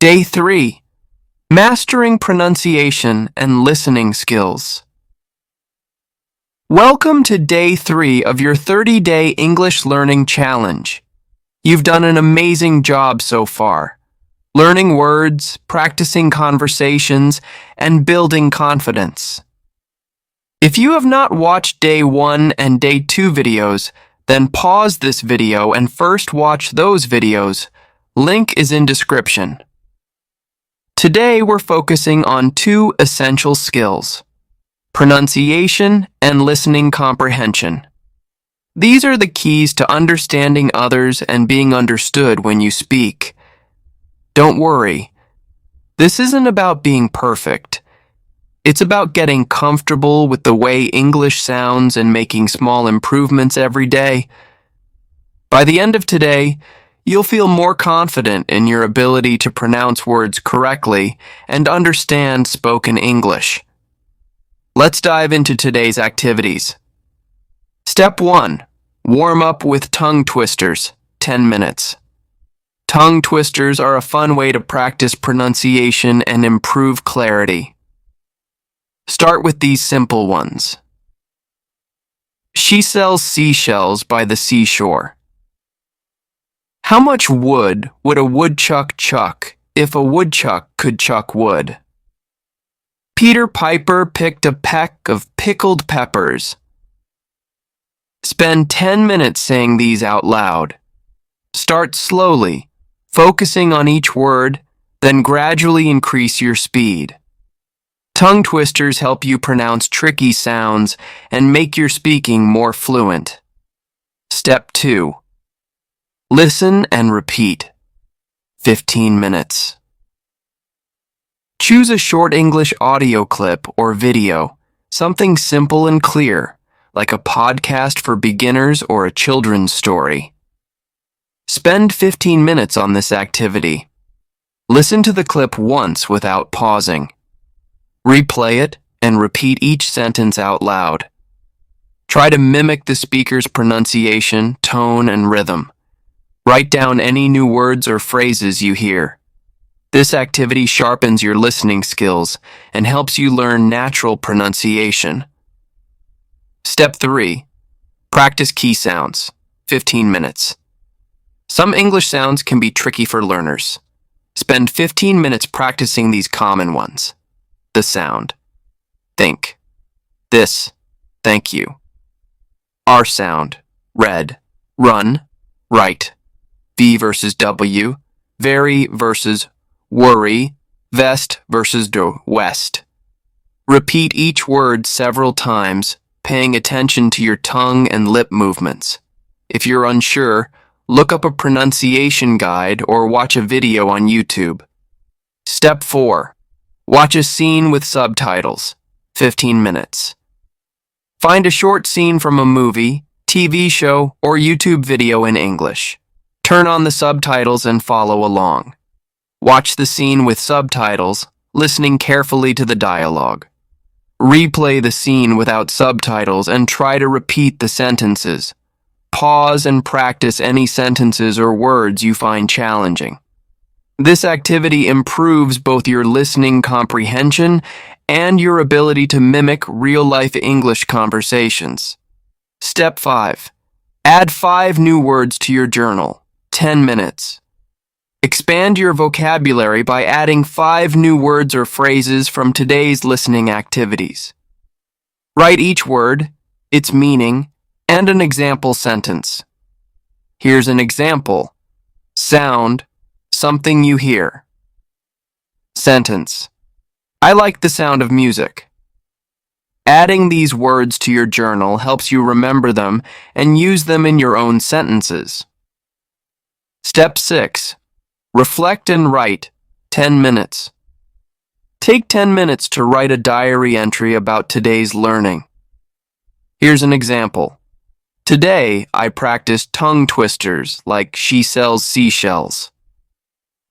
Day 3. Mastering Pronunciation and Listening Skills. Welcome to Day 3 of your 30-day English Learning Challenge. You've done an amazing job so far, learning words, practicing conversations, and building confidence. If you have not watched Day 1 and Day 2 videos, then pause this video and first watch those videos. Link is in description. Today we're focusing on two essential skills: pronunciation and listening comprehension. These are the keys to understanding others and being understood when you speak. Don't worry, this isn't about being perfect. It's about getting comfortable with the way English sounds and making small improvements every day. By the end of today, you'll feel more confident in your ability to pronounce words correctly and understand spoken English. Let's dive into today's activities. Step 1. Warm up with tongue twisters, 10 minutes. Tongue twisters are a fun way to practice pronunciation and improve clarity. Start with these simple ones. She sells seashells by the seashore. How much wood would a woodchuck chuck if a woodchuck could chuck wood? Peter Piper picked a peck of pickled peppers. Spend 10 minutes saying these out loud. Start slowly, focusing on each word, then gradually increase your speed. Tongue twisters help you pronounce tricky sounds and make your speaking more fluent. Step 2. Listen and repeat. 15 minutes. Choose a short English audio clip or video, something simple and clear, like a podcast for beginners or a children's story. Spend 15 minutes on this activity. Listen to the clip once without pausing. Replay it and repeat each sentence out loud. Try to mimic the speaker's pronunciation, tone, and rhythm. Write down any new words or phrases you hear. This activity sharpens your listening skills and helps you learn natural pronunciation. Step 3. Practice key sounds, 15 minutes. Some English sounds can be tricky for learners. Spend 15 minutes practicing these common ones. The sound. Think. This. Thank you. R sound. Red. Run. Right. V versus W, very versus worry, vest versus west. Repeat each word several times, paying attention to your tongue and lip movements. If you're unsure, look up a pronunciation guide or watch a video on YouTube. Step 4. Watch a scene with subtitles, 15 minutes. Find a short scene from a movie, TV show, or YouTube video in English. Turn on the subtitles and follow along. Watch the scene with subtitles, listening carefully to the dialogue. Replay the scene without subtitles and try to repeat the sentences. Pause and practice any sentences or words you find challenging. This activity improves both your listening comprehension and your ability to mimic real-life English conversations. Step 5. Add 5 new words to your journal. 10 minutes. Expand your vocabulary by adding 5 new words or phrases from today's listening activities. Write each word, its meaning, and an example sentence. Here's an example. Sound, something you hear. Sentence. I like the sound of music. Adding these words to your journal helps you remember them and use them in your own sentences. Step 6. Reflect and write, 10 minutes. Take 10 minutes to write a diary entry about today's learning. Here's an example. Today, I practiced tongue twisters like she sells seashells.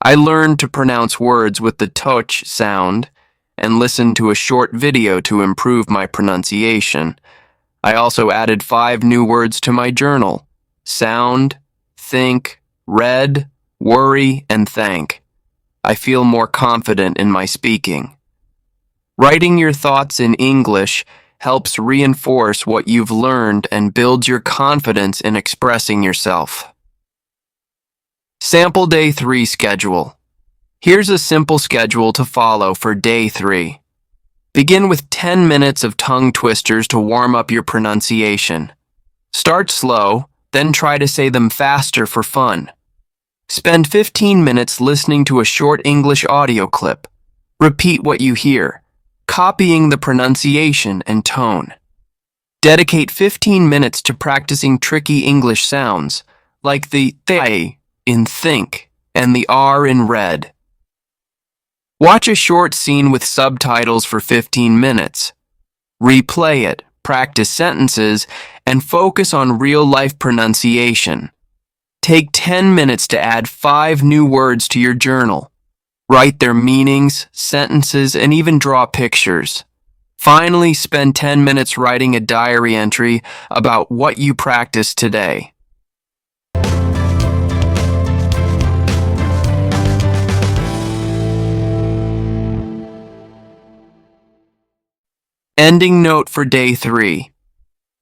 I learned to pronounce words with the toch sound and listened to a short video to improve my pronunciation. I also added 5 new words to my journal: sound, think, read, worry, and thank. I feel more confident in my speaking. Writing your thoughts in English helps reinforce what you've learned and builds your confidence in expressing yourself. Sample Day 3 schedule. Here's a simple schedule to follow for Day 3. Begin with 10 minutes of tongue twisters to warm up your pronunciation. Start slow, then try to say them faster for fun. Spend 15 minutes listening to a short English audio clip. Repeat what you hear, copying the pronunciation and tone. Dedicate 15 minutes to practicing tricky English sounds, like the th in think and the r in red. Watch a short scene with subtitles for 15 minutes. Replay it, practice sentences, and focus on real-life pronunciation. Take 10 minutes to add 5 new words to your journal. Write their meanings, sentences, and even draw pictures. Finally, spend 10 minutes writing a diary entry about what you practiced today. Ending note for Day 3.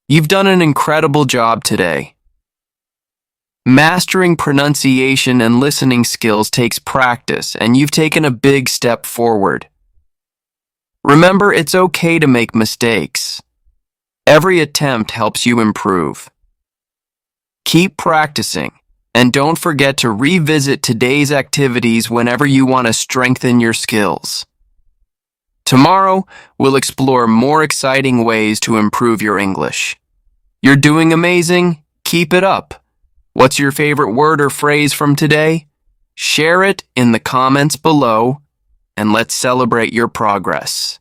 You've done an incredible job today. Mastering pronunciation and listening skills takes practice, and you've taken a big step forward. Remember, it's okay to make mistakes. Every attempt helps you improve. Keep practicing, and don't forget to revisit today's activities whenever you want to strengthen your skills. Tomorrow, we'll explore more exciting ways to improve your English. You're doing amazing. Keep it up. What's your favorite word or phrase from today? Share it in the comments below, and let's celebrate your progress.